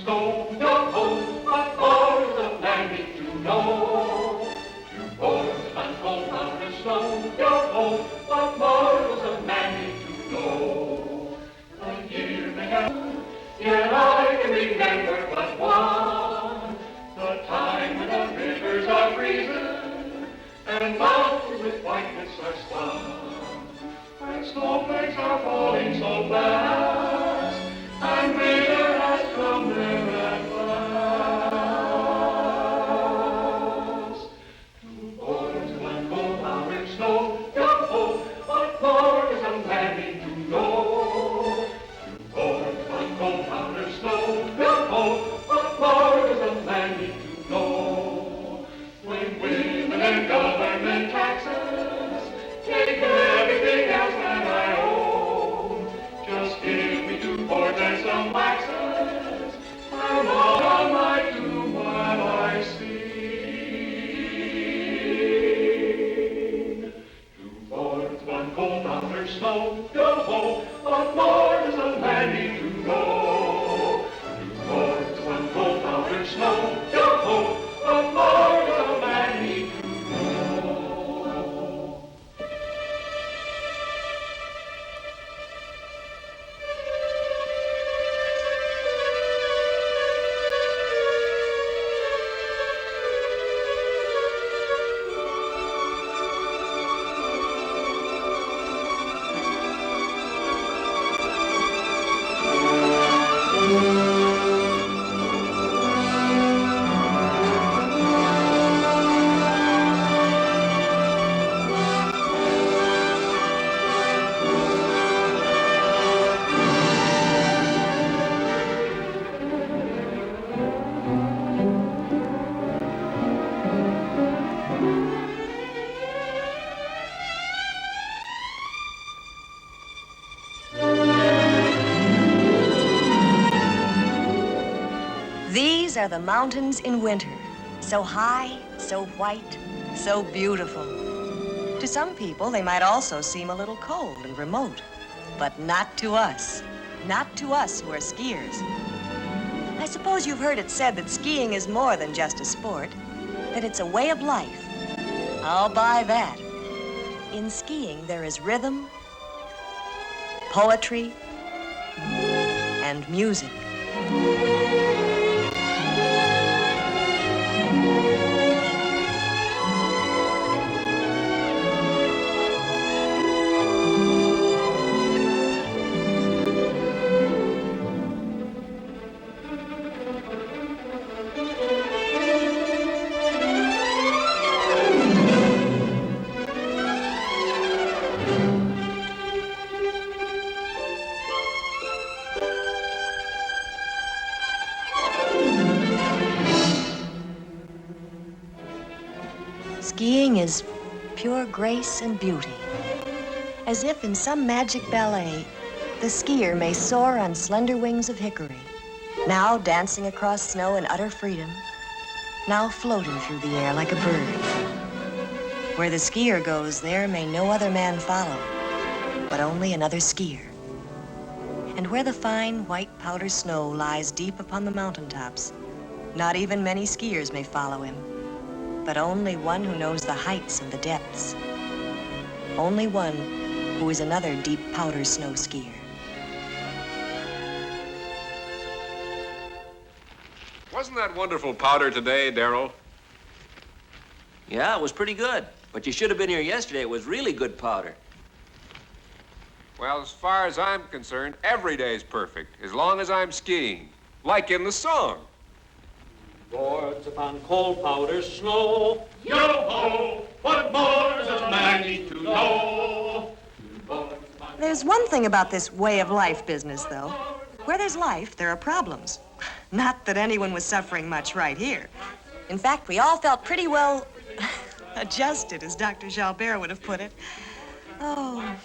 snow, yo-ho, what more does a man need to know? 2 boards on cold powder snow, yo-ho, what more does a man need to know? A year may have, yet I can remember but one, the time when the rivers are freezing and mountains with whiteness are spun, when snowflakes are falling so fast and winter has come there at last. 2 boards, 1 cold powdered snow, yo-ho, what more does a man need to know? 2 boards, 1 cold powdered snow, yo-ho, what more does a man need to know? When women and government taxes take everything else that I own, just give me 2 boards and some waxes, and all I might do while I sing. 2 boards, 1 cold powder snow, yo-ho, what more does a man need to know? 2 boards, 1 cold powder snow, yo-ho, what more does a man need to know? These are the mountains in winter, so high, so white, so beautiful. To some people, they might also seem a little cold and remote, but not to us. Not to us who are skiers. I suppose you've heard it said that skiing is more than just a sport, that it's a way of life. I'll buy that. In skiing, there is rhythm, poetry, and music. Skiing is pure grace and beauty. As if in some magic ballet, the skier may soar on slender wings of hickory, now dancing across snow in utter freedom, now floating through the air like a bird. Where the skier goes, there may no other man follow, but only another skier. And where the fine white powder snow lies deep upon the mountaintops, not even many skiers may follow him, but only one who knows the heights and the depths. Only one who is another deep powder snow skier. Wasn't that wonderful powder today, Darrell? Yeah, it was pretty good. But you should have been here yesterday. It was really good powder. Well, as far as I'm concerned, every day's perfect, as long as I'm skiing, like in the song. Boards upon cold powder snow, yo-ho, what more does a man need to know? There's one thing about this way of life business, though. Where there's life, there are problems. Not that anyone was suffering much right here. In fact, we all felt pretty well adjusted, as Dr. Jalbert would have put it. Oh,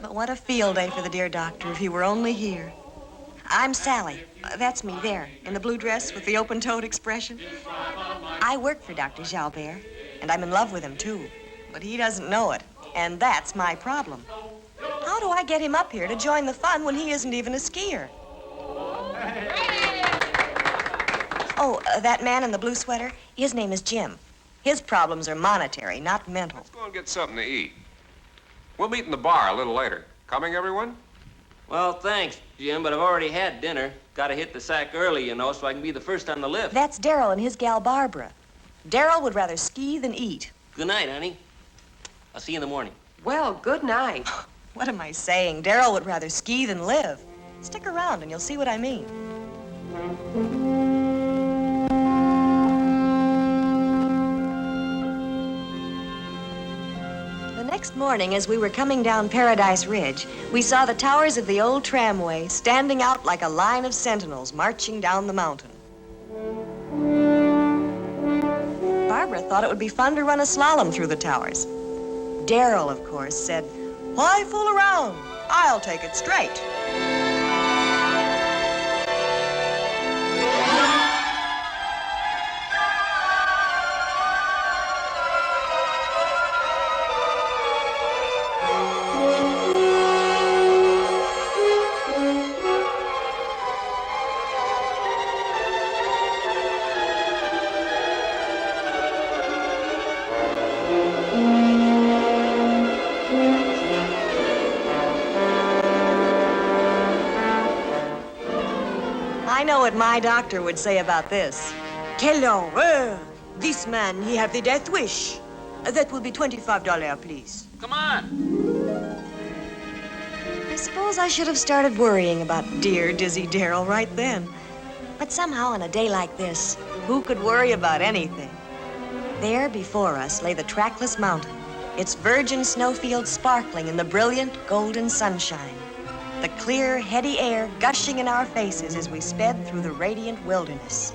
but what a field day for the dear doctor if he were only here. I'm Sally. That's me there, in the blue dress with the open-toed expression. I work for Dr. Jalbert, and I'm in love with him, too. But he doesn't know it, and that's my problem. How do I get him up here to join the fun when he isn't even a skier? Oh, that man in the blue sweater, his name is Jim. His problems are monetary, not mental. Let's go and get something to eat. We'll meet in the bar a little later. Coming, everyone? Well, thanks, Jim, but I've already had dinner. Gotta hit the sack early, you know, so I can be the first on the lift. That's Darrell and his gal Barbara. Darrell would rather ski than eat. Good night, honey. I'll see you in the morning. Well, good night. What am I saying? Darrell would rather ski than live. Stick around and you'll see what I mean. The next morning, as we were coming down Paradise Ridge, we saw the towers of the old tramway standing out like a line of sentinels marching down the mountain. Barbara thought it would be fun to run a slalom through the towers. Darrell, of course, said, "Why fool around? I'll take it straight." I know what my doctor would say about this. Quelle horreur! This man, he have the death wish. That will be $25, please. Come on. I suppose I should have started worrying about dear, dizzy Darrell right then. But somehow on a day like this, who could worry about anything? There before us lay the trackless mountain, its virgin snowfield sparkling in the brilliant golden sunshine. The clear, heady air gushing in our faces as we sped through the radiant wilderness.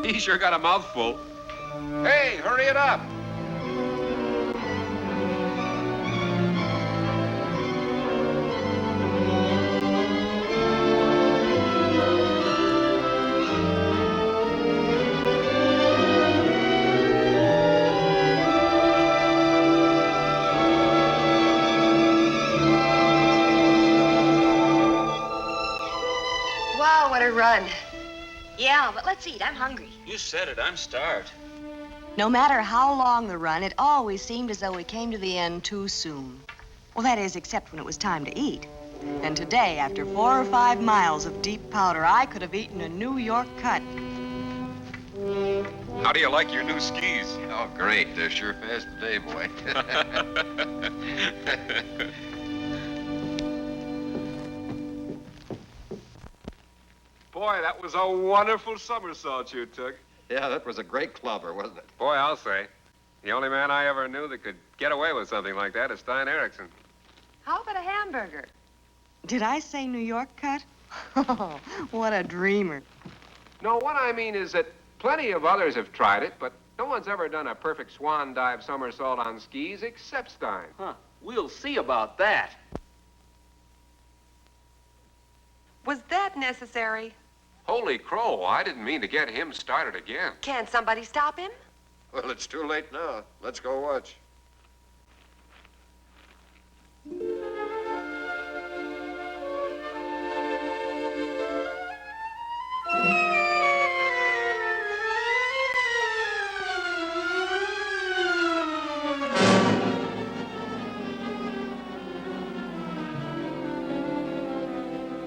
He sure got a mouthful. Hey, hurry it up. Wow, what a run. Yeah, but let's eat. I'm hungry. You said it. I'm starved. No matter how long the run, it always seemed as though we came to the end too soon. Well, that is, except when it was time to eat. And today, after 4 or 5 miles of deep powder, I could have eaten a New York cut. How do you like your new skis? Oh, great. They're sure fast today, boy. Boy, that was a wonderful somersault you took. Yeah, that was a great clubber, wasn't it? Boy, I'll say. The only man I ever knew that could get away with something like that is Stein Erickson. How about a hamburger? Did I say New York cut? Oh, what a dreamer. No, what I mean is that plenty of others have tried it, but no one's ever done a perfect swan dive somersault on skis except Stein. Huh. We'll see about that. Was that necessary? Holy crow, I didn't mean to get him started again. Can't somebody stop him? Well, it's too late now. Let's go watch.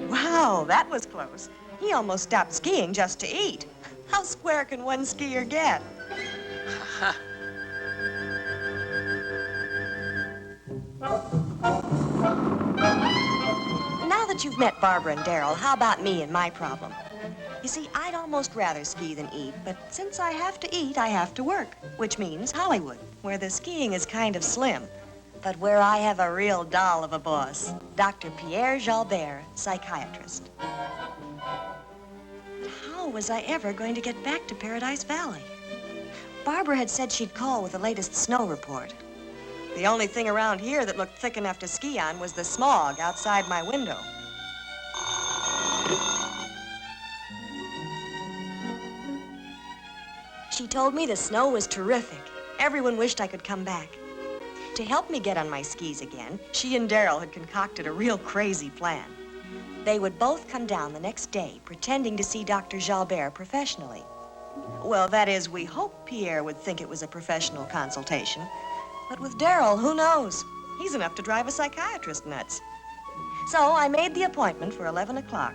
Wow, that was close. He almost stopped skiing just to eat. How square can one skier get? Now that you've met Barbara and Darrell, how about me and my problem? You see, I'd almost rather ski than eat, but since I have to eat, I have to work, which means Hollywood, where the skiing is kind of slim, but where I have a real doll of a boss, Dr. Pierre Jalbert, psychiatrist. How was I ever going to get back to Paradise Valley? Barbara had said she'd call with the latest snow report. The only thing around here that looked thick enough to ski on was the smog outside my window. She told me the snow was terrific. Everyone wished I could come back. To help me get on my skis again, she and Darrell had concocted a real crazy plan. They would both come down the next day, pretending to see Dr. Jalbert professionally. Well, that is, we hoped Pierre would think it was a professional consultation. But with Darrell, who knows? He's enough to drive a psychiatrist nuts. So I made the appointment for 11 o'clock.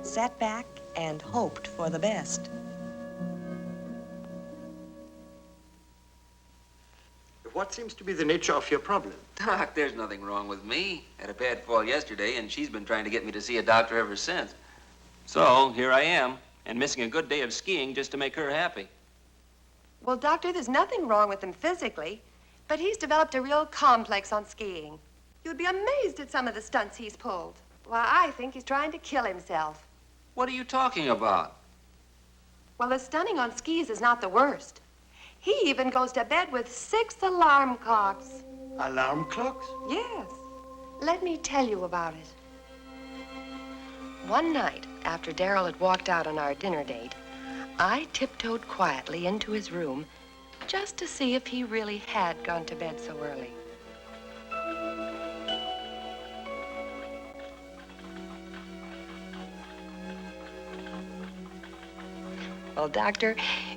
Sat back and hoped for the best. What seems to be the nature of your problem? Doc, there's nothing wrong with me. Had a bad fall yesterday, and she's been trying to get me to see a doctor ever since. So here I am, and missing a good day of skiing just to make her happy. Well, Doctor, there's nothing wrong with him physically, but he's developed a real complex on skiing. You'd be amazed at some of the stunts he's pulled. Why, I think he's trying to kill himself. What are you talking about? Well, the stunning on skis is not the worst. He even goes to bed with 6 alarm clocks. Alarm clocks? Yes. Let me tell you about it. One night, after Darrell had walked out on our dinner date, I tiptoed quietly into his room just to see if he really had gone to bed so early. Well, Doctor,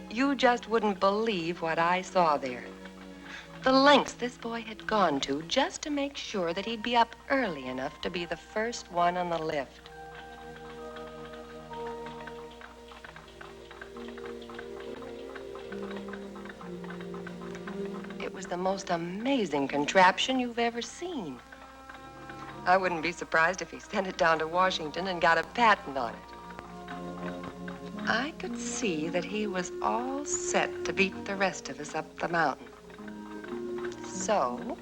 you just wouldn't believe what I saw there. The lengths this boy had gone to just to make sure that he'd be up early enough to be the first one on the lift. It was the most amazing contraption you've ever seen. I wouldn't be surprised if he sent it down to Washington and got a patent on it. I could see that he was all set to beat the rest of us up the mountain. So,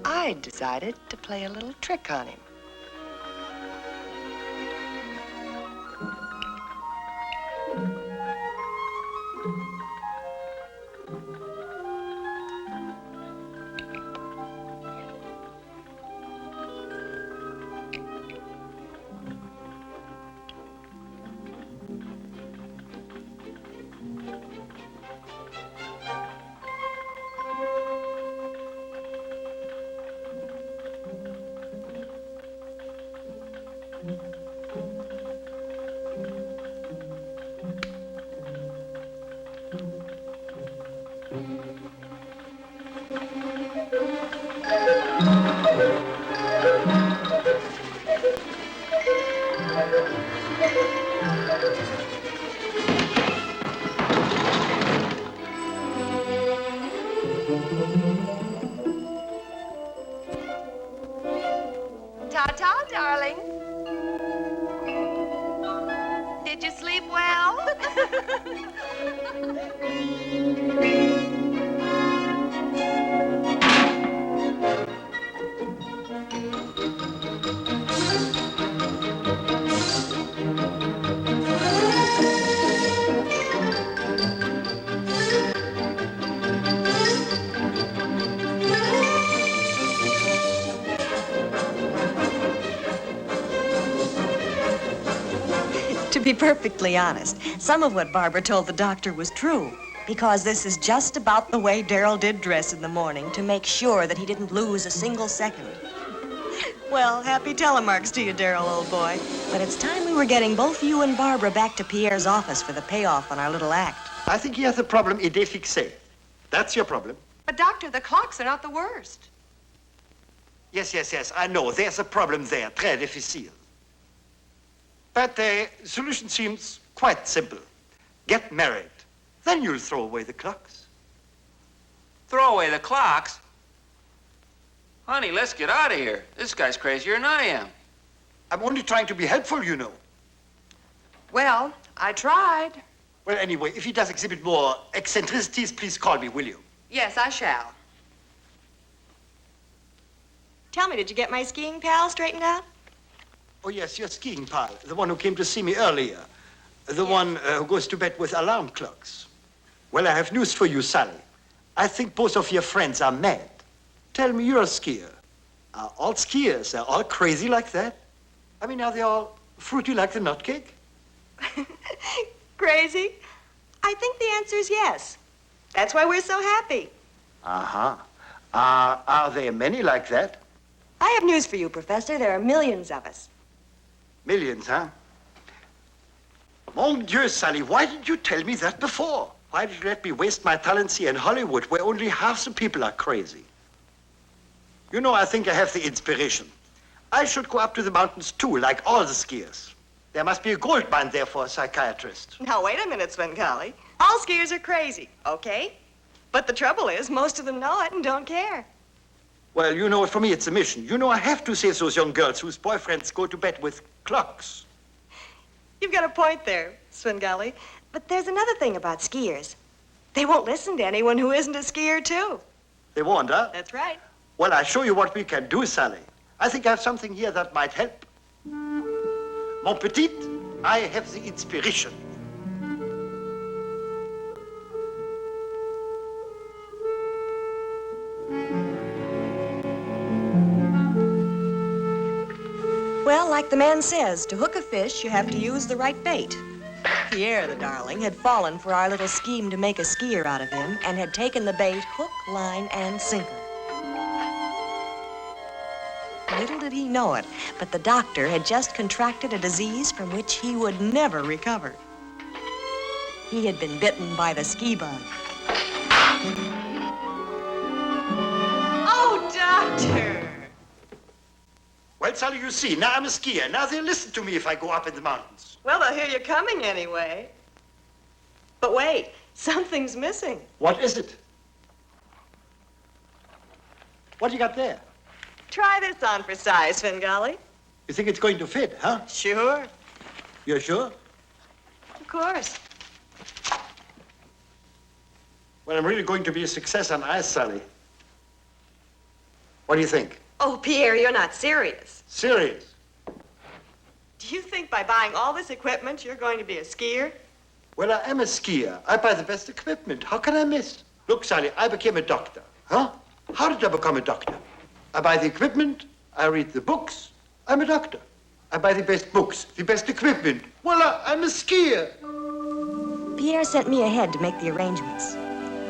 I decided to play a little trick on him. Ta-ta, darling. Did you sleep well? To be perfectly honest, some of what Barbara told the doctor was true, because this is just about the way Darrell did dress in the morning to make sure that he didn't lose a single second. Well, happy telemarks to you, Darrell, old boy. But it's time we were getting both you and Barbara back to Pierre's office for the payoff on our little act. I think he has a problem idée fixée. That's your problem. But, Doctor, the clocks are not the worst. Yes, I know. There's a problem there, très difficile. But the solution seems quite simple. Get married. Then you'll throw away the clocks. Throw away the clocks? Honey, let's get out of here. This guy's crazier than I am. I'm only trying to be helpful, you know. Well, I tried. Well, anyway, if he does exhibit more eccentricities, please call me, will you? Yes, I shall. Tell me, did you get my skiing pal straightened out? Oh, yes, your skiing pal, the one who came to see me earlier. The one who goes to bed with alarm clocks. Well, I have news for you, Sally. I think both of your friends are mad. Tell me, you're a skier. Are all skiers, they're all crazy like that? I mean, are they all fruity like the nut cake? Crazy? I think the answer is yes. That's why we're so happy. Uh-huh. Are there many like that? I have news for you, Professor. There are millions of us. Millions, huh? Mon Dieu, Sally, why didn't you tell me that before? Why did you let me waste my talents here in Hollywood, where only half the people are crazy? You know, I think I have the inspiration. I should go up to the mountains, too, like all the skiers. There must be a gold mine there for a psychiatrist. Now, wait a minute, Svengali. All skiers are crazy, okay? But the trouble is, most of them know it and don't care. Well, you know, for me, it's a mission. You know, I have to save those young girls whose boyfriends go to bed with clocks. You've got a point there, Svengali. But there's another thing about skiers. They won't listen to anyone who isn't a skier, too. They won't, huh? That's right. Well, I'll show you what we can do, Sally. I think I have something here that might help. Mon petit, I have the inspiration. Well, like the man says, to hook a fish, you have to use the right bait. Pierre, the darling, had fallen for our little scheme to make a skier out of him and had taken the bait hook, line, and sinker. Little did he know it, but the doctor had just contracted a disease from which he would never recover. He had been bitten by the ski bug. Oh, Doctor! Well, Sally, you see, now I'm a skier. Now they'll listen to me if I go up in the mountains. Well, they'll hear you coming anyway. But wait, something's missing. What is it? What you got there? Try this on for size, Svengali. You think it's going to fit, huh? Sure. You're sure? Of course. Well, I'm really going to be a success on ice, Sally. What do you think? Oh, Pierre, you're not serious. Serious? Do you think by buying all this equipment, you're going to be a skier? Well, I am a skier. I buy the best equipment. How can I miss? Look, Sally, I became a doctor. Huh? How did I become a doctor? I buy the equipment, I read the books, I'm a doctor. I buy the best books, the best equipment. Voila, I'm a skier. Pierre sent me ahead to make the arrangements.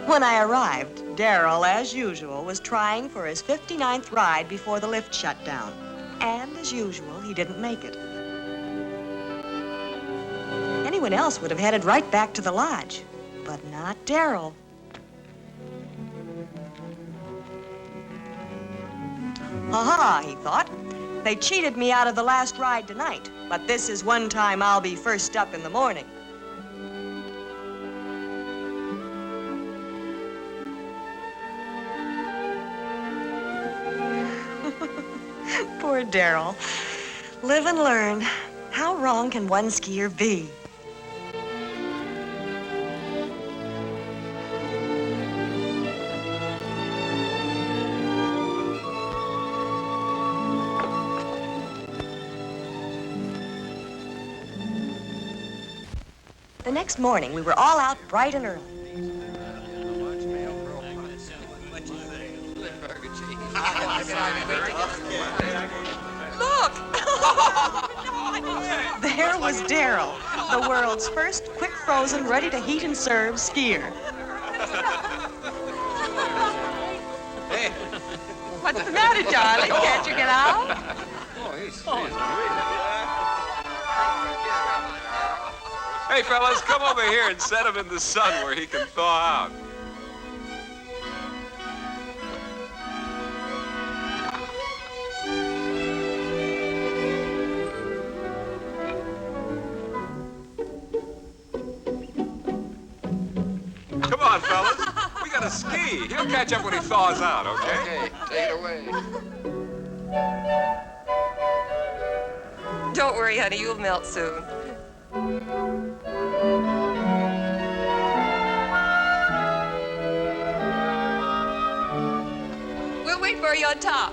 When I arrived, Darrell, as usual, was trying for his 59th ride before the lift shut down. And, as usual, he didn't make it. Anyone else would have headed right back to the lodge, but not Darrell. Aha, he thought. They cheated me out of the last ride tonight, but this is one time I'll be first up in the morning. Poor Darrell. Live and learn. How wrong can one skier be? The next morning, we were all out bright and early. Look! There was Darrell, the world's first quick frozen, ready to heat and serve skier. Hey. What's the matter, darling? Can't you get out? Hey, fellas, come over here and set him in the sun where he can thaw out. Come on, fellas. We gotta ski. He'll catch up when he thaws out, okay? Okay, take it away. Don't worry, honey, you'll melt soon. We'll wait for you on top.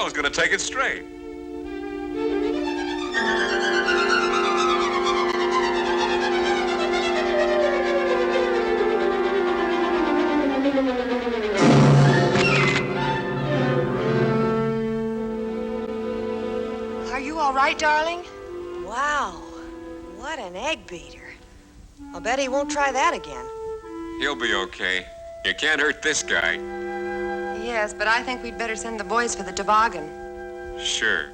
Darrell's gonna take it straight. Are you all right, darling? Wow, what an egg beater. I'll bet he won't try that again. He'll be okay. You can't hurt this guy. Yes, but I think we'd better send the boys for the toboggan. Sure.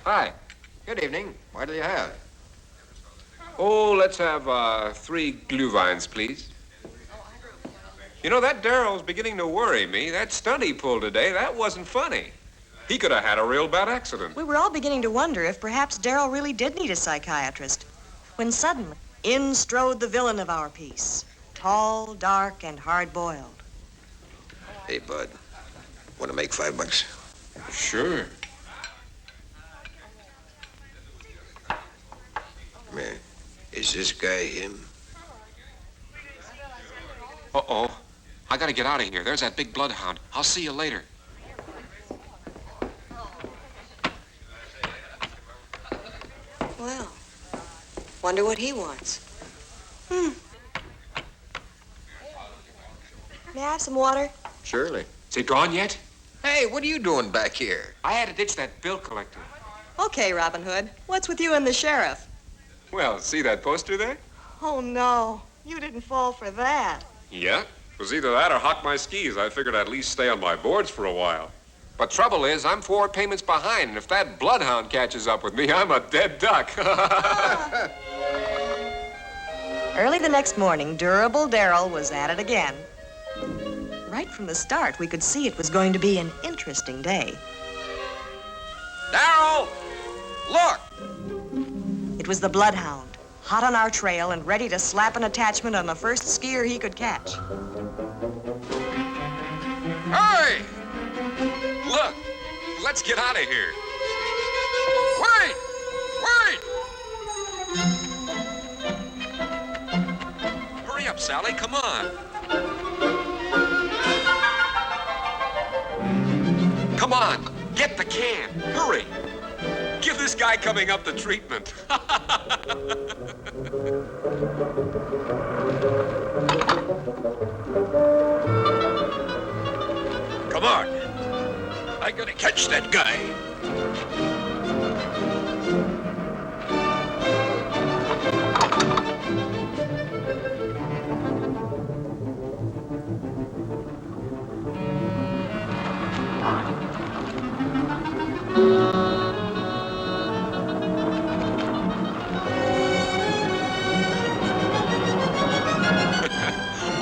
Hi. Good evening. What'll you have? Oh, let's have 3 glühweins, please. You know, that Darrell's beginning to worry me. That stunt he pulled today, that wasn't funny. He could have had a real bad accident. We were all beginning to wonder if perhaps Darrell really did need a psychiatrist, when suddenly in strode the villain of our piece, tall, dark, and hard-boiled. Hey, Bud. Want to make $5? Sure. Man, is this guy him? Uh-oh. I gotta get out of here. There's that big bloodhound. I'll see you later. Well, wonder what he wants. May I have some water? Surely. Is he gone yet? Hey, what are you doing back here? I had to ditch that bill collector. Okay, Robin Hood, what's with you and the sheriff? Well, see that poster there? Oh, no, you didn't fall for that. Yeah. It was either that or hock my skis. I figured I'd at least stay on my boards for a while. But trouble is, I'm 4 payments behind, and if that bloodhound catches up with me, I'm a dead duck. Early the next morning, Durable Darrell was at it again. Right from the start, we could see it was going to be an interesting day. Darrell! Look! It was the bloodhound, hot on our trail and ready to slap an attachment on the first skier he could catch. Hurry! Look, let's get out of here. Wait! Wait! Hurry up, Sally, come on. Come on, get the can. Hurry. Give this guy coming up the treatment. Come on. I gotta catch that guy.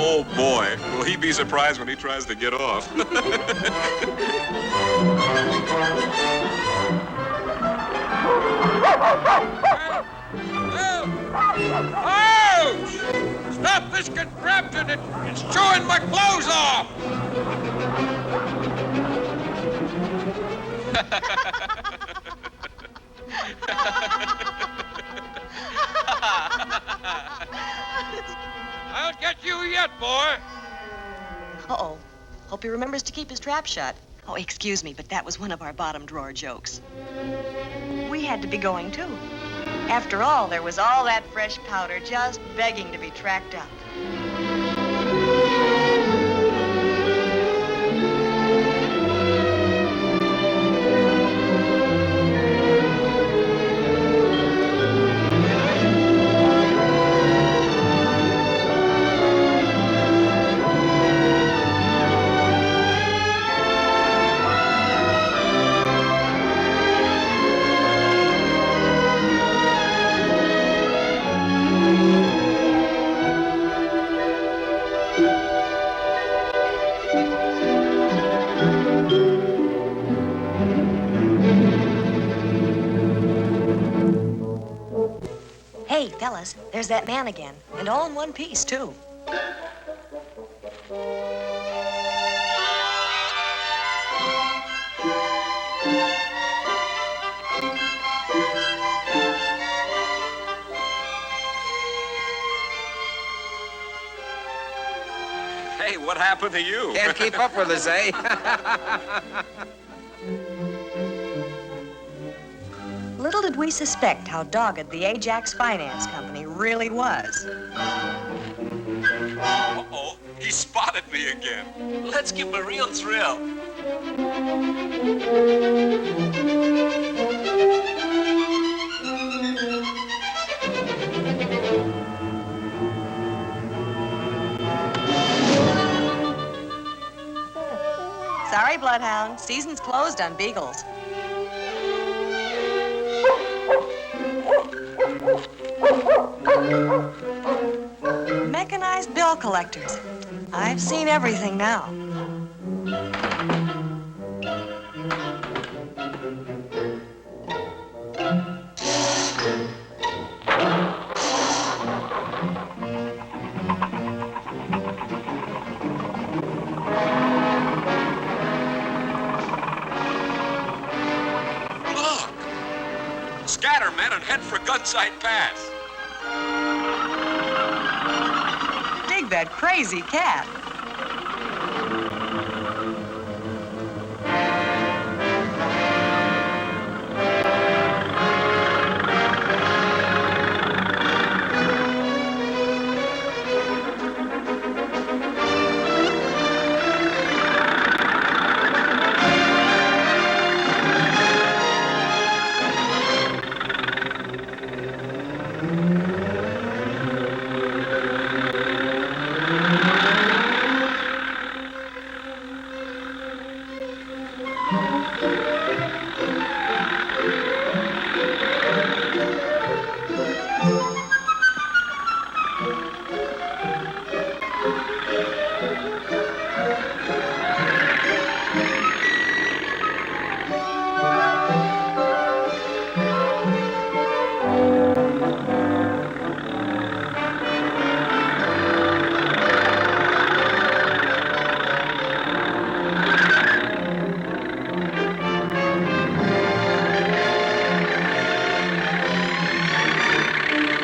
Oh, boy. Will he be surprised when he tries to get off? Ouch! Stop this contraption! It's chewing my clothes off! I'll get you yet, boy! Uh-oh. Hope he remembers to keep his trap shut. Oh, excuse me, but that was one of our bottom drawer jokes. We had to be going, too. After all, there was all that fresh powder just begging to be tracked up. Hey, fellas, there's that man again, and all in one piece, too. what happened to you? Can't keep up with us, eh? Little did we suspect how dogged the Ajax Finance Company really was. Uh-oh, he spotted me again. Let's give him a real thrill. Sorry, Bloodhound. Season's closed on beagles. Mechanized bill collectors. I've seen everything now. Look! Scatter, men, and head for Gunsight Pass. Dig that crazy cat.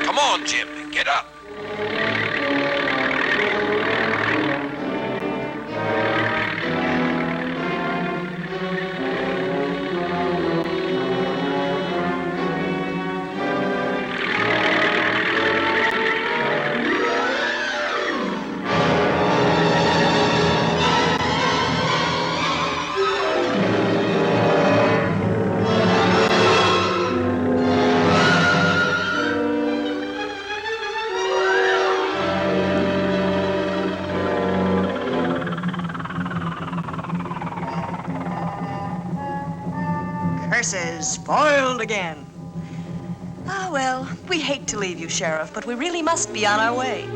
Come on, Jim, get up. Curses, spoiled again. Ah, well, we hate to leave you, Sheriff, but we really must be on our way.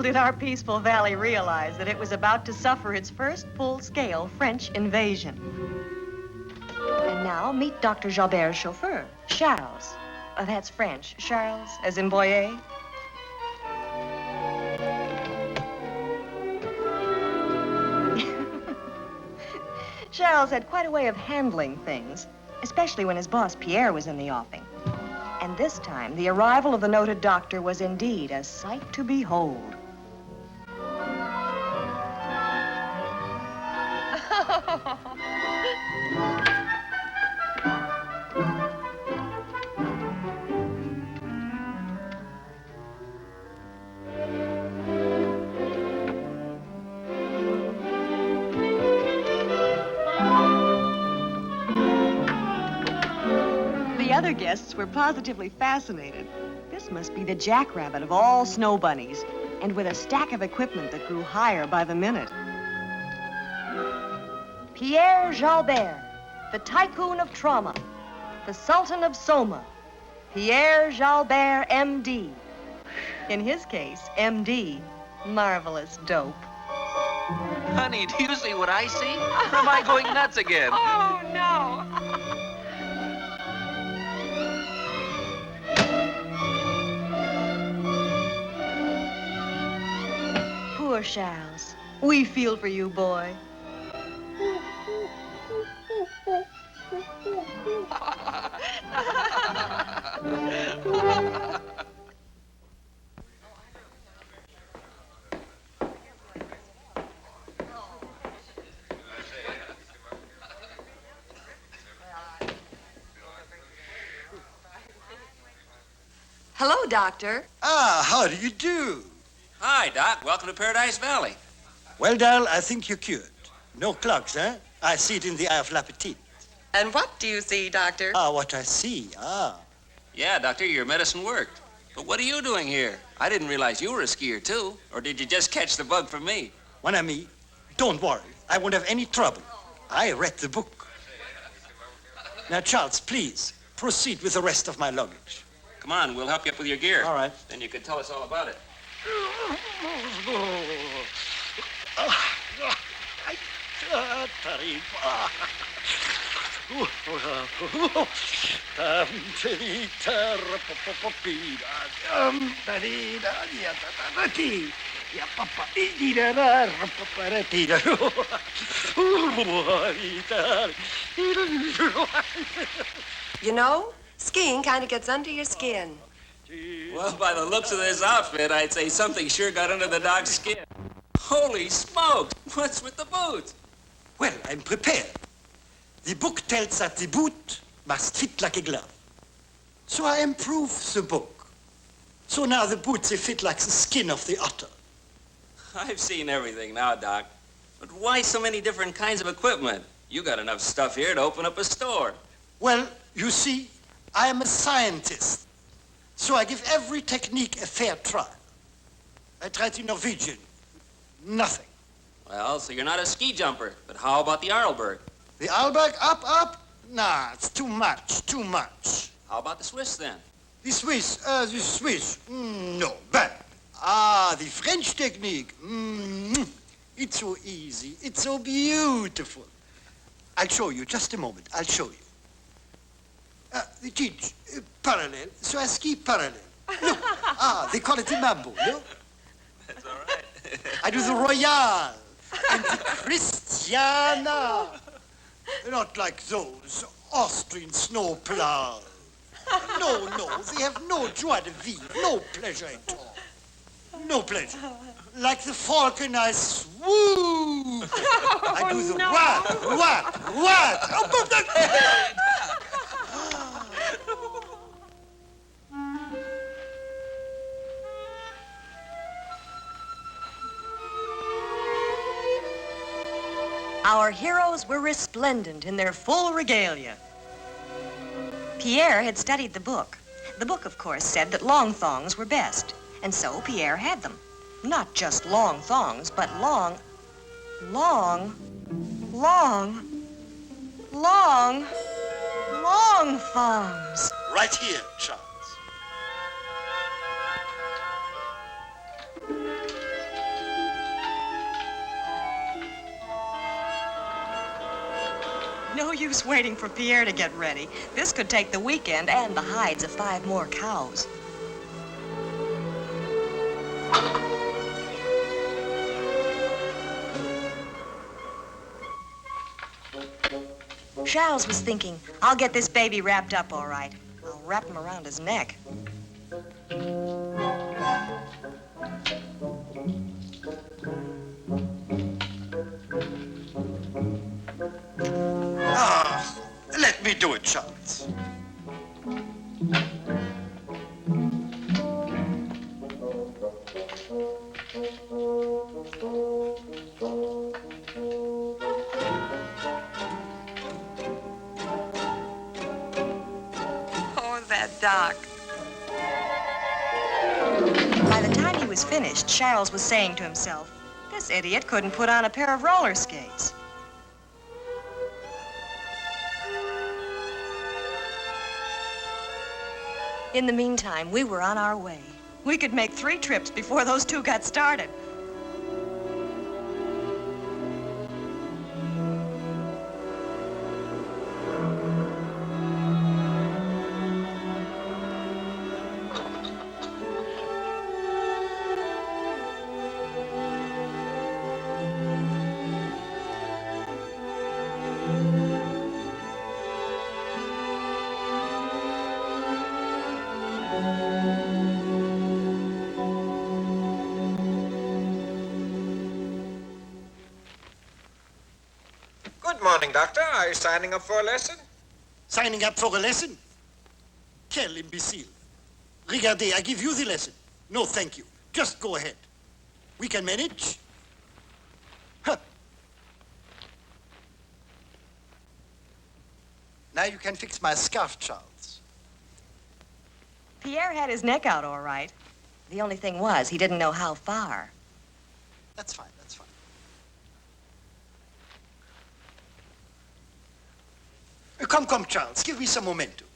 did our peaceful valley realize that it was about to suffer its first full-scale French invasion. And now, meet Dr. Jalbert's chauffeur, Charles. That's French. Charles, as in Boyer. Charles had quite a way of handling things, especially when his boss, Pierre, was in the offing. And this time, the arrival of the noted doctor was indeed a sight to behold. The other guests were positively fascinated. This must be the jackrabbit of all snow bunnies, and with a stack of equipment that grew higher by the minute. Pierre Jalbert, the tycoon of trauma, the sultan of Soma, Pierre Jalbert, M.D. In his case, M.D., marvelous dope. Honey, do you see what I see? Or am I going nuts again? Oh, no. Poor Charles. We feel for you, boy. Hello, Doctor. Ah, how do you do? Hi, Doc. Welcome to Paradise Valley. Well, Darrell, I think you're cured. No clogs, eh? I see it in the eye of l'appétit. And what do you see, Doctor? Ah, what I see, Yeah, Doctor, your medicine worked. But what are you doing here? I didn't realize you were a skier, too. Or did you just catch the bug from me? Mon ami, don't worry. I won't have any trouble. I read the book. Now, Charles, please, proceed with the rest of my luggage. Come on, we'll help you up with your gear. All right. Then you can tell us all about it. You know, skiing kind of gets under your skin. Well, by the looks of this outfit, I'd say something sure got under the doc's skin. Holy smokes! What's with the boots? Well, I'm prepared. The book tells that the boot must fit like a glove. So I improve the book. So now the boots, they fit like the skin of the otter. I've seen everything now, Doc. But why so many different kinds of equipment? You got enough stuff here to open up a store. Well, you see, I am a scientist. So I give every technique a fair trial. I tried the Norwegian. Nothing. Well, so you're not a ski jumper. But how about the Arlberg? The Arlberg, up? Nah, it's too much. How about the Swiss, then? The Swiss, no, bad. The French technique, it's so easy, it's so beautiful. I'll show you, just a moment, I'll show you. They teach parallel, so I ski parallel. Look, they call it the mambo, no? That's all right. I do the Royale and the Christiana. Not like those Austrian snowplows. No, they have no joie de vivre, no pleasure at all. No pleasure. Like the falcon, I swoop. I do the what? Our heroes were resplendent in their full regalia. Pierre had studied the book. The book, of course, said that long thongs were best. And so Pierre had them. Not just long thongs, but long thongs. Right here, Charles. use waiting for Pierre to get ready. This could take the weekend and the hides of 5 more cows. Charles was thinking, I'll get this baby wrapped up all right. I'll wrap him around his neck. Ah, let me do it, Charles. Oh, that Doc. By the time he was finished, Charles was saying to himself, this idiot couldn't put on a pair of roller skates. In the meantime, we were on our way. We could make 3 trips before those 2 got started. Good morning, Doctor. Are you signing up for a lesson? Signing up for a lesson? Quel imbécile. Regardez, I give you the lesson. No, thank you. Just go ahead. We can manage. Huh. Now you can fix my scarf, Charles. Pierre had his neck out all right. The only thing was, he didn't know how far. That's fine, that's fine. Come, come, Charles. Give me some momentum.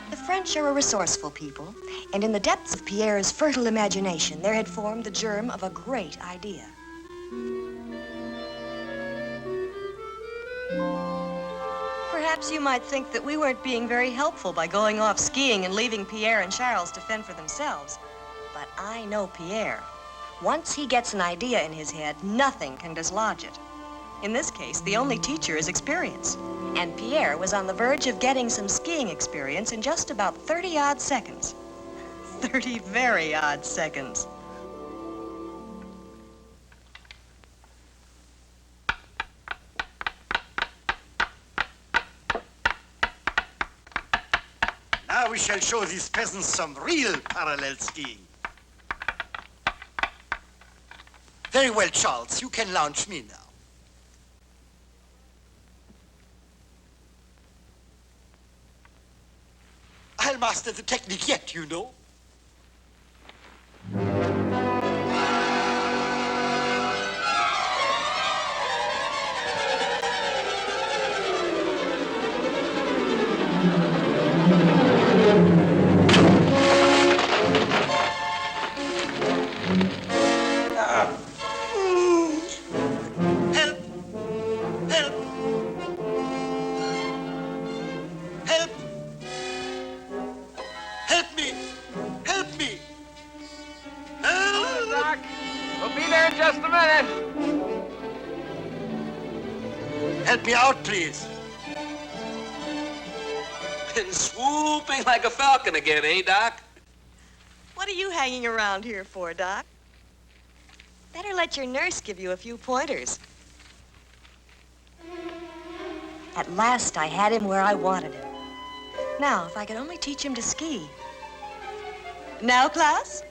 The French are a resourceful people, and in the depths of Pierre's fertile imagination, there had formed the germ of a great idea. Perhaps you might think that we weren't being very helpful by going off skiing and leaving Pierre and Charles to fend for themselves. But I know Pierre. Once he gets an idea in his head, nothing can dislodge it. In this case, the only teacher is experience. And Pierre was on the verge of getting some skiing experience in just about 30-odd seconds. 30 very odd seconds. Now we shall show these peasants some real parallel skiing. Very well, Charles. You can launch me now. I'll master the technique yet, you know. Help me out, please. Been swooping like a falcon again, eh, Doc? What are you hanging around here for, Doc? Better let your nurse give you a few pointers. At last, I had him where I wanted him. Now, if I could only teach him to ski. Now, class,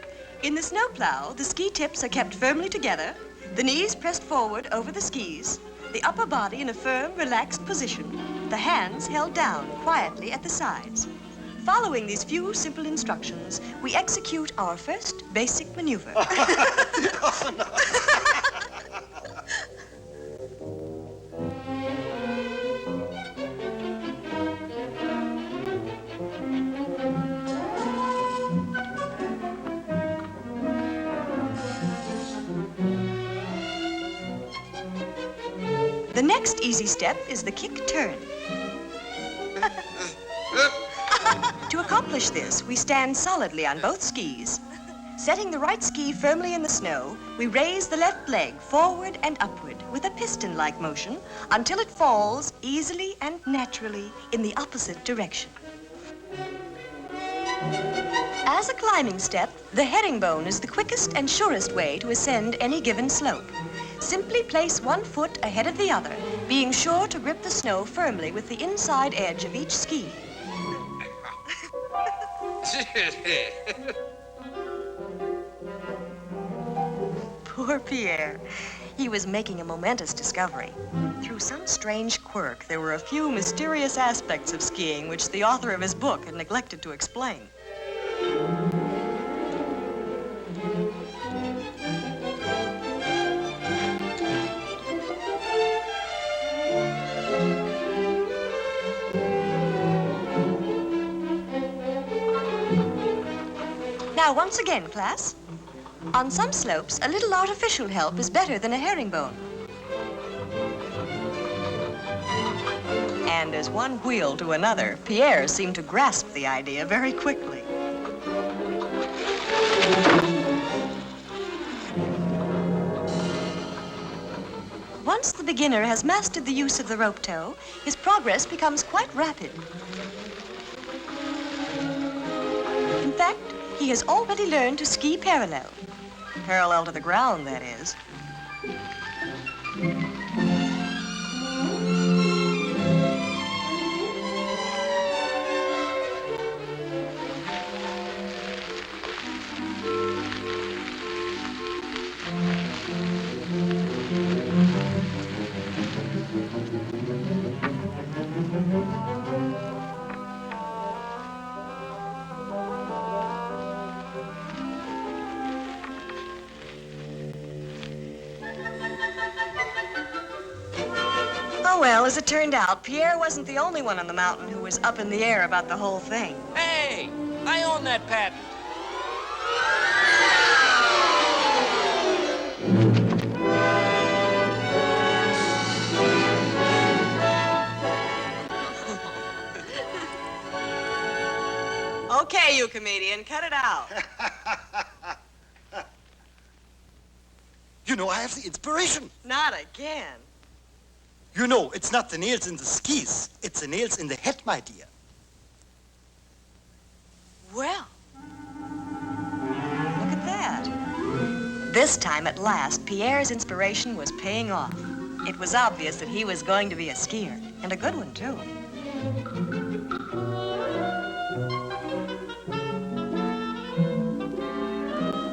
in the snowplow, the ski tips are kept firmly together, the knees pressed forward over the skis, the upper body in a firm, relaxed position, the hands held down quietly at the sides. Following these few simple instructions, we execute our first basic maneuver. Oh, no. The next easy step is the kick turn. To accomplish this, we stand solidly on both skis. Setting the right ski firmly in the snow, we raise the left leg forward and upward with a piston-like motion until it falls easily and naturally in the opposite direction. As a climbing step, the herringbone is the quickest and surest way to ascend any given slope. Simply place one foot ahead of the other, being sure to grip the snow firmly with the inside edge of each ski. Poor Pierre. He was making a momentous discovery. Through some strange quirk, there were a few mysterious aspects of skiing which the author of his book had neglected to explain. Now, once again, class. On some slopes, a little artificial help is better than a herringbone. And as one wheel to another, Pierre seemed to grasp the idea very quickly. Once the beginner has mastered the use of the rope tow, his progress becomes quite rapid. In fact, he has already learned to ski parallel. Parallel to the ground, that is. Oh, well, as it turned out, Pierre wasn't the only one on the mountain who was up in the air about the whole thing. Hey, I own that patent. Okay, you comedian, cut it out. You know, I have the inspiration. Not again. You know, it's not the nails in the skis. It's the nails in the head, my dear. Well, look at that. This time, at last, Pierre's inspiration was paying off. It was obvious that he was going to be a skier, and a good one, too.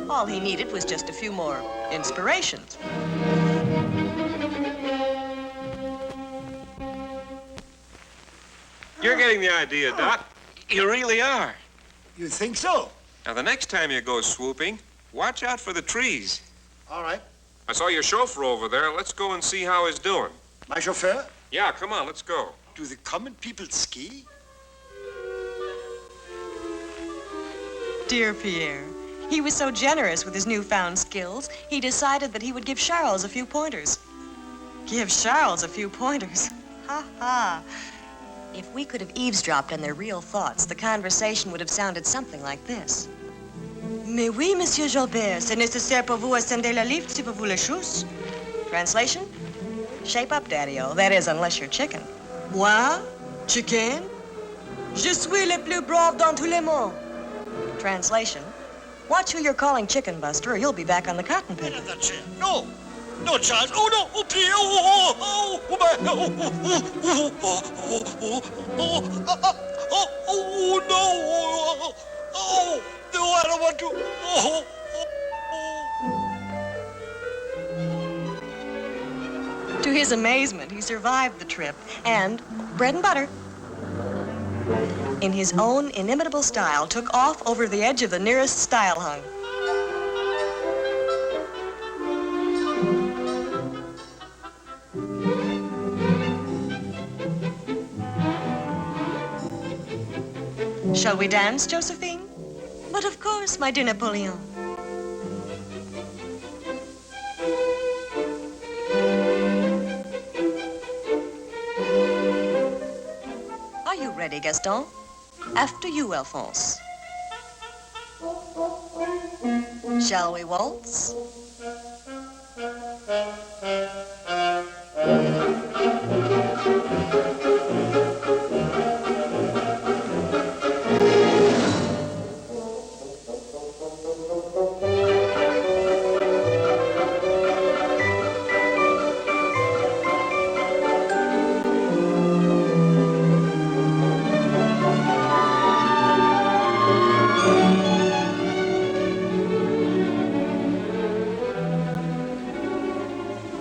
All he needed was just a few more inspirations. You're getting the idea, Doc. You really are. You think so? Now, the next time you go swooping, watch out for the trees. All right. I saw your chauffeur over there. Let's go and see how he's doing. My chauffeur? Yeah, come on, let's go. Do the common people ski? Dear Pierre. He was so generous with his newfound skills, he decided that he would give Charles a few pointers. Give Charles a few pointers? Ha ha. If we could have eavesdropped on their real thoughts, the conversation would have sounded something like this. Mais oui, Monsieur Jalbert, c'est nécessaire pour vous ascender la lift si vous voulez chose. Translation? Shape up, Daddy-o. That is, unless you're chicken. Moi? Chicken? Je suis le plus brave dans tous les mondes. Translation? Watch who you're calling Chicken Buster, or you'll be back on the cotton picker. Get in that chair. No! No, Charles. Oh, no! Oh, please! Oh, oh, oh, my! Oh, oh, oh, oh, oh, oh, oh, oh, no! Oh, no, I don't want to. Oh, oh. To his amazement, he survived the trip, and bread and butter, in his own inimitable style, took off over the edge of the nearest stile hung. Shall we dance, Josephine? But of course, my dear Napoleon. Gaston. After you, Alphonse. Shall we waltz?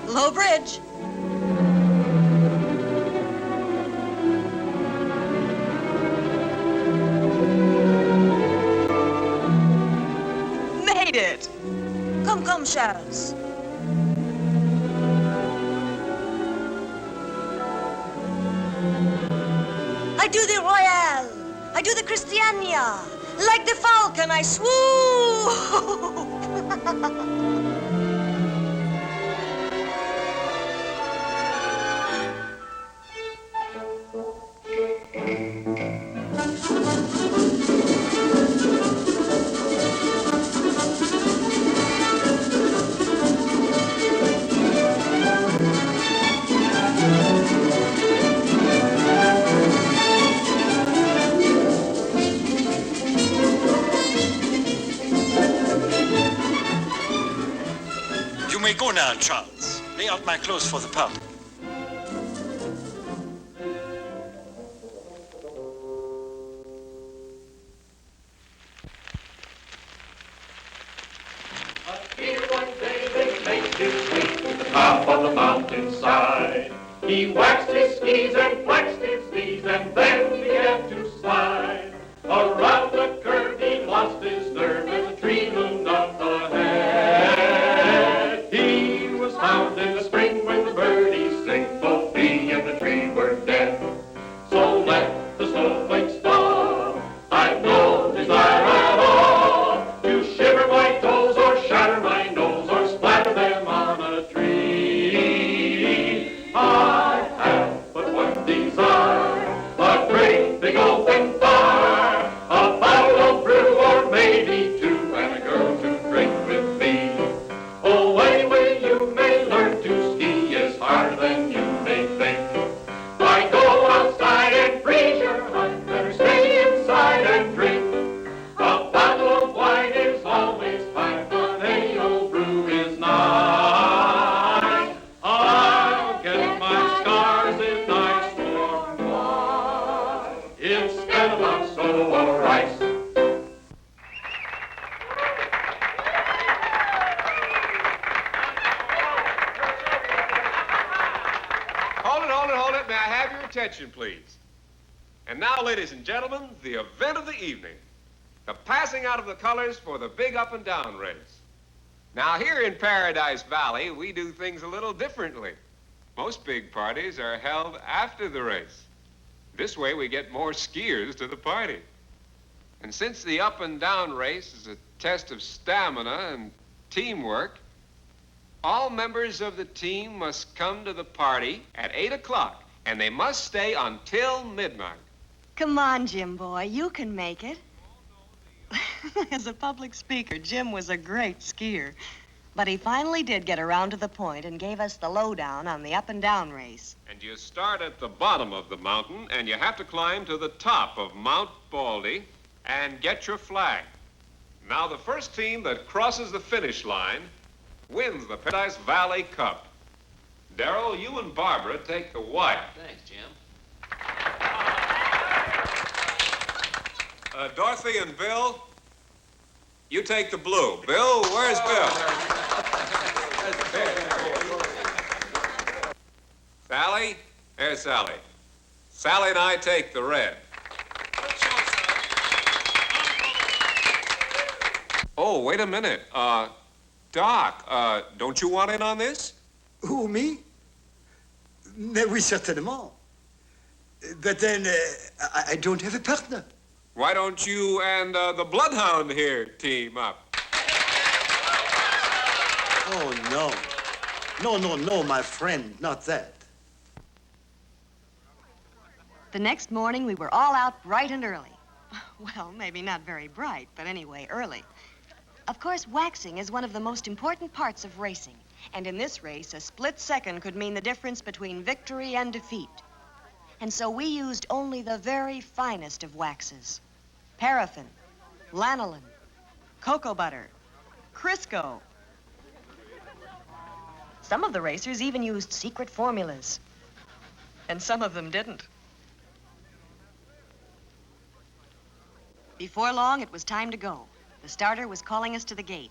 Low bridge. Made it. Come, come, Charles. I do the Royale. I do the Christiania. Like the falcon, I swoop. You may go now, Charles. Lay out my clothes for the party. Here one day they placed his feet to the top of the mountainside. He waxed his skis and flexed his knees and then began to slide. Around the curve he lost his nerve as a tree loomed up ahead. He was found in the spring when the birdies sing, both he and the tree were dead. So let the snowflakes fall. I've no desire at all to shiver my toes or shatter my nose or splatter them on a tree. I have but one desire, a great big open fire, a bottle of brew or maybe two, and a girl to drink with me. Oh, any way you may learn to ski is harder than you may think. Why go outside and freeze your heart? Better stay inside and drink. A bottle of wine is always fine, but any old brew is nice. I'll get my scars in nice warm wine instead of on soda or ice. Hold it. May I have your attention, please? And now, ladies and gentlemen, the event of the evening. The passing out of the colors for the big up and down race. Now, here in Paradise Valley, we do things a little differently. Most big parties are held after the race. This way, we get more skiers to the party. And since the up and down race is a test of stamina and teamwork, all members of the team must come to the party at 8 o'clock, and they must stay until midnight. Come on, Jim boy, you can make it. As a public speaker, Jim was a great skier. But he finally did get around to the point and gave us the lowdown on the up and down race. And you start at the bottom of the mountain, and you have to climb to the top of Mount Baldy and get your flag. Now, the first team that crosses the finish line wins the Paradise Valley Cup. Darrell, you and Barbara take the white. Thanks, Jim. Dorothy and Bill, you take the blue. Bill, where's Bill? Sally? There's Sally. Sally and I take the red. Oh, wait a minute. Doc, don't you want in on this? Who, me? Mais oui, certainement. But then, I don't have a partner. Why don't you and the Bloodhound here team up? Oh, no. No, my friend, not that. The next morning, we were all out bright and early. Well, maybe not very bright, but anyway, early. Of course, waxing is one of the most important parts of racing. And in this race, a split second could mean the difference between victory and defeat. And so we used only the very finest of waxes. Paraffin, lanolin, cocoa butter, Crisco. Some of the racers even used secret formulas. And some of them didn't. Before long, it was time to go. The starter was calling us to the gate.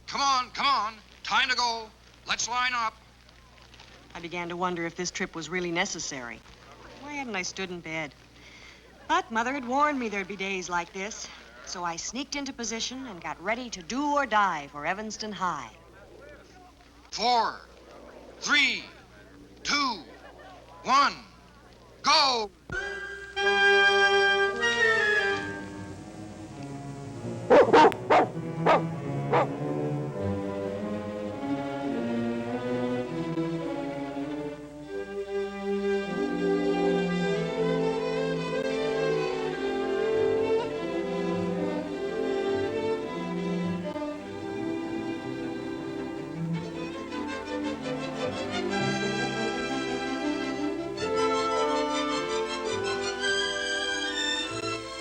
Come on, come on. Time to go. Let's line up. I began to wonder if this trip was really necessary. Why hadn't I stood in bed? But Mother had warned me there'd be days like this. So I sneaked into position and got ready to do or die for Evanston High. 4, 3, 2, 1, go!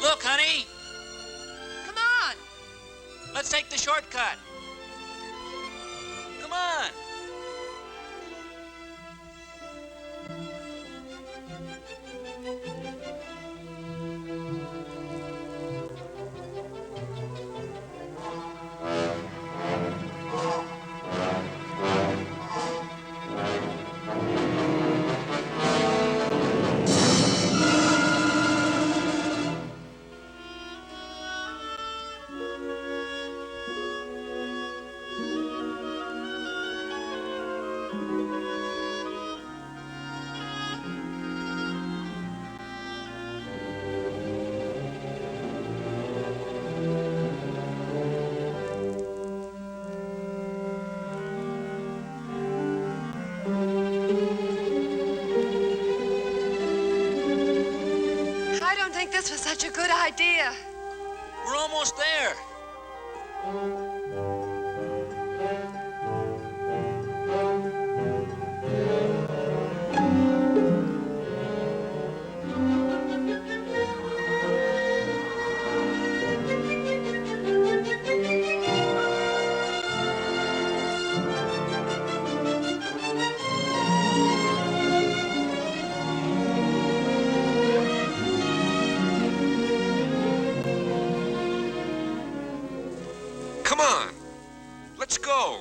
Look, honey. Come on. Let's take the shortcut. Come on. I don't think this was such a good idea. We're almost there. Come on. Let's go.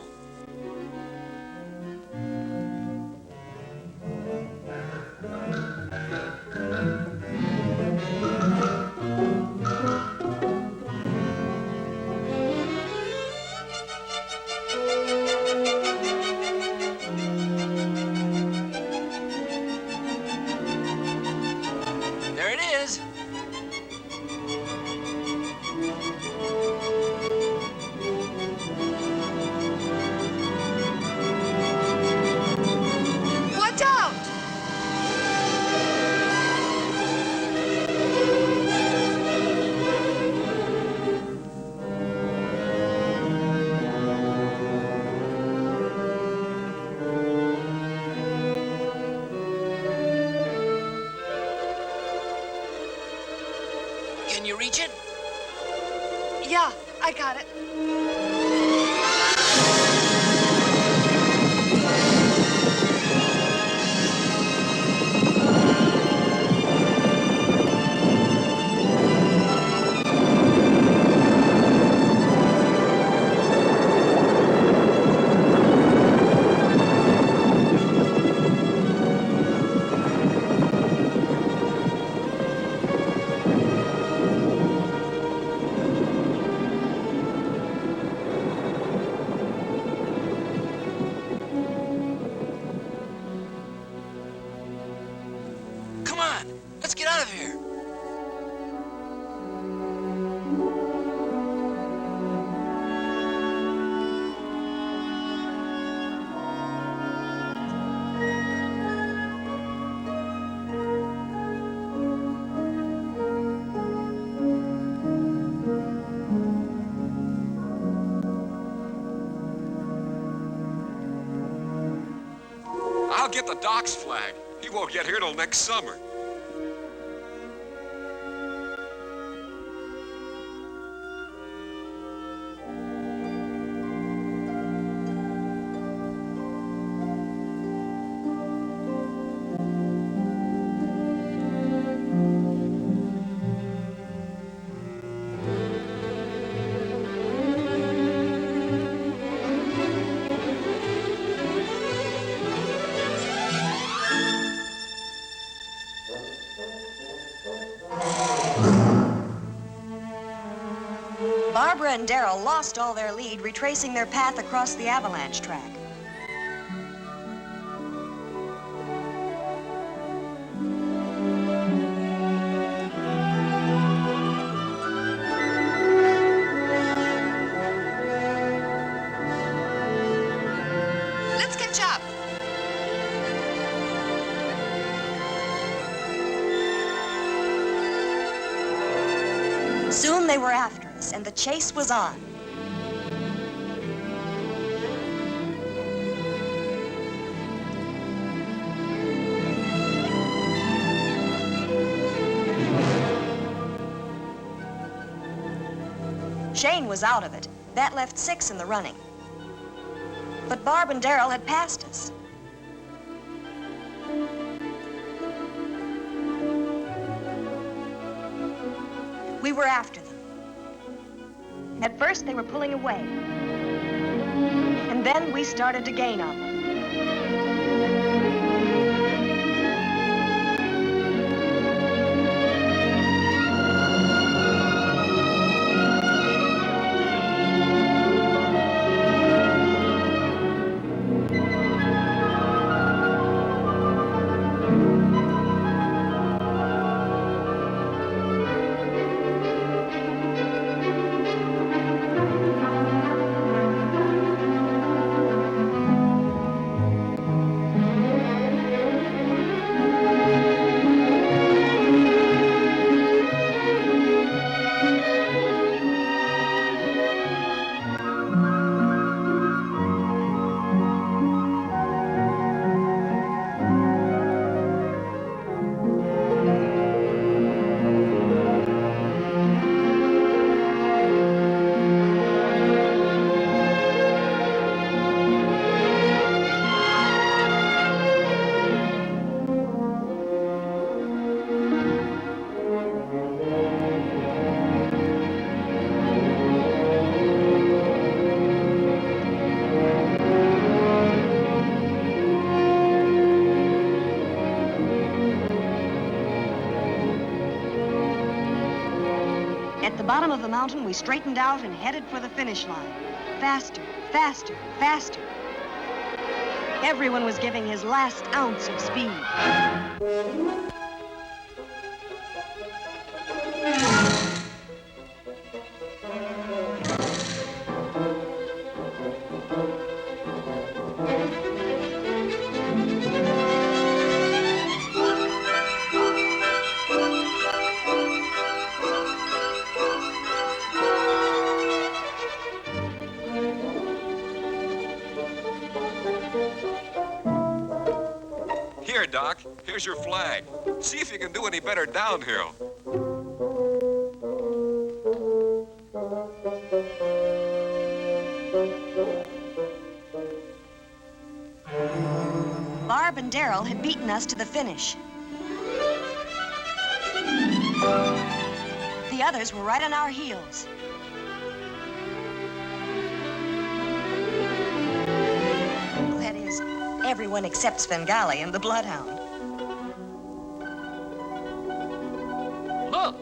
There it is. Watch out! Can you reach it? Yeah, I got it. I'll get the doc's flag. He won't get here till next summer. Barbara and Darrell lost all their lead, retracing their path across the avalanche track. Let's catch up. Soon they were after us, and the chase was on. Shane was out of it. That left 6 in the running. But Barb and Darrell had passed us. We were after them. At first, they were pulling away. And then we started to gain on them. At the bottom of the mountain, we straightened out and headed for the finish line. Faster, faster, faster. Everyone was giving his last ounce of speed. Here, Doc. Here's your flag. See if you can do any better downhill. Barb and Darrell had beaten us to the finish. The others were right on our heels. Well, that is, everyone except Svengali and the Bloodhound. Look!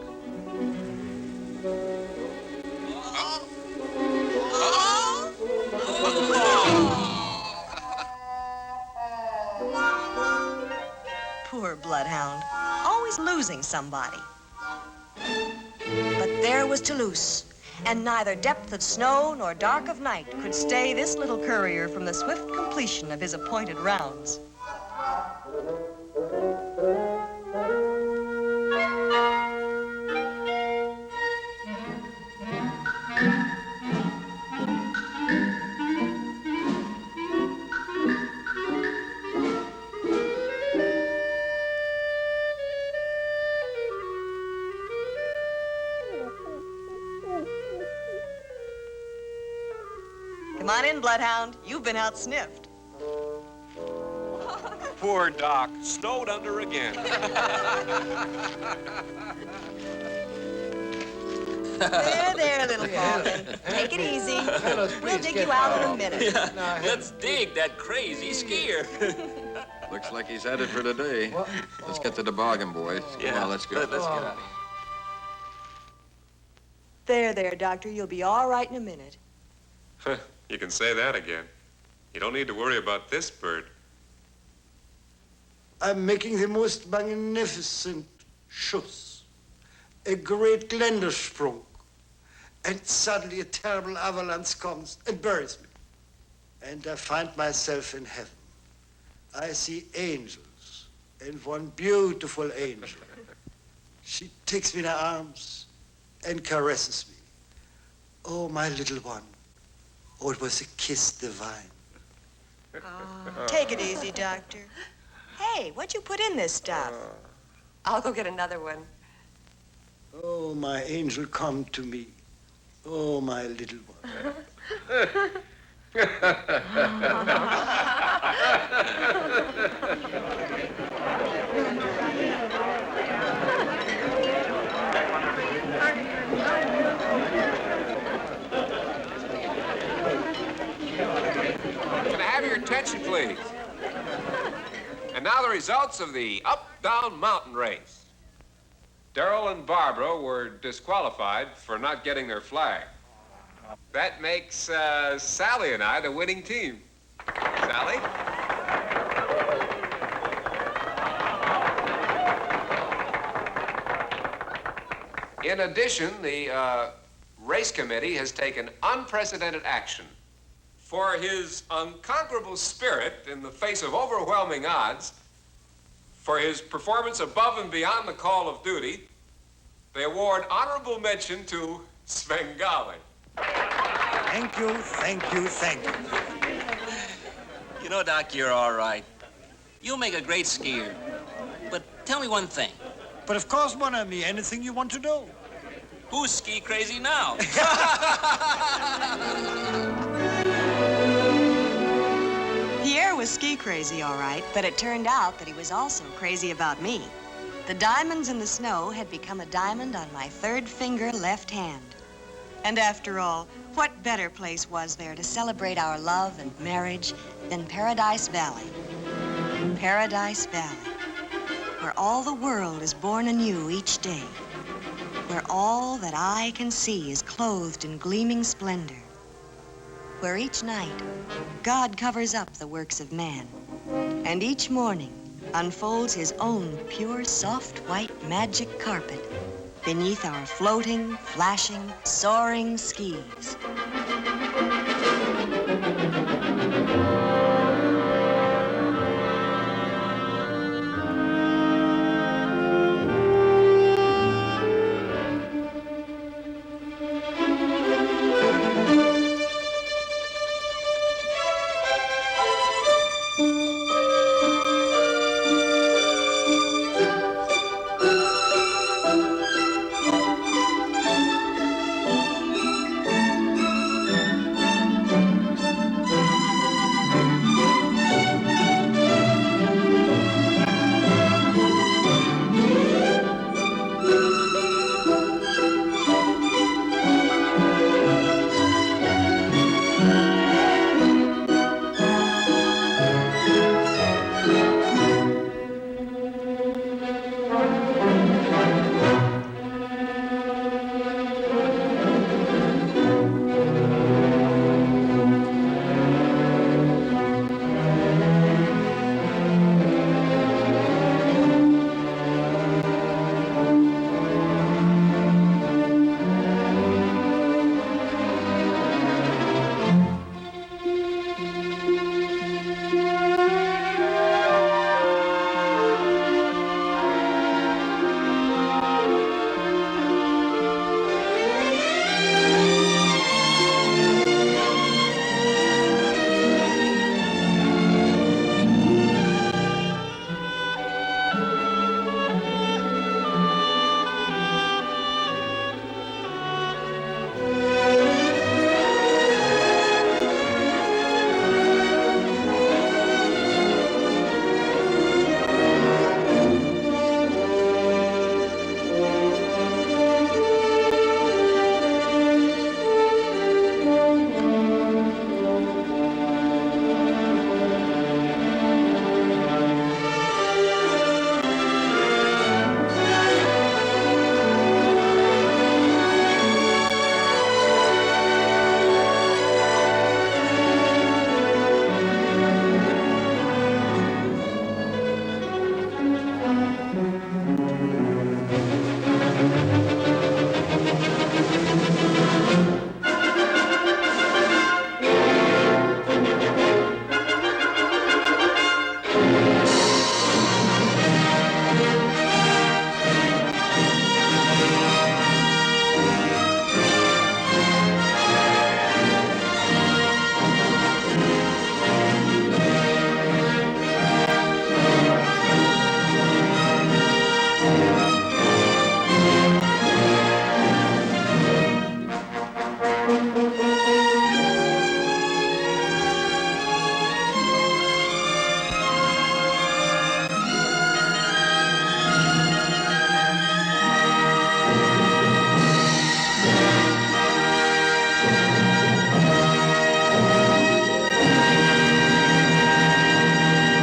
Poor Bloodhound, always losing somebody. But there was Toulouse, and neither depth of snow nor dark of night could stay this little courier from the swift completion of his appointed rounds. Come on in, Bloodhound. You've been out sniffed. Poor Doc, snowed under again. There, little Falcon. Take it easy. We'll dig you out in a minute. Let's dig that crazy skier. Looks like he's headed for today. Let's get to the toboggan, boys. Come on, let's go. Let's get out. There, Doctor. You'll be all right in a minute. You can say that again. You don't need to worry about this bird. I'm making the most magnificent Schuss. A great Glendersprung. And suddenly a terrible avalanche comes and buries me. And I find myself in heaven. I see angels, and one beautiful angel. She takes me in her arms and caresses me. Oh, my little one. Oh, it was a kiss divine. Take it easy, Doctor. Hey, what'd you put in this stuff? I'll go get another one. Oh, my angel, come to me. Oh, my little one. Can I have your attention, please? And now the results of the up-down mountain race. Darrell and Barbara were disqualified for not getting their flag. That makes Sally and I the winning team. Sally? In addition, the race committee has taken unprecedented action. For his unconquerable spirit in the face of overwhelming odds, for his performance above and beyond the call of duty, they award honorable mention to Svengali. Thank you, thank you, thank you. You know, Doc, you're all right. You'll make a great skier. But tell me one thing. But of course, mon ami, anything you want to know. Who's ski crazy now? Pierre was ski crazy, all right, but it turned out that he was also crazy about me. The diamonds in the snow had become a diamond on my third finger left hand. And after all, what better place was there to celebrate our love and marriage than Paradise Valley? Paradise Valley, where all the world is born anew each day, where all that eye can see is clothed in gleaming splendor, where each night God covers up the works of man, and each morning unfolds his own pure, soft, white magic carpet beneath our floating, flashing, soaring skis.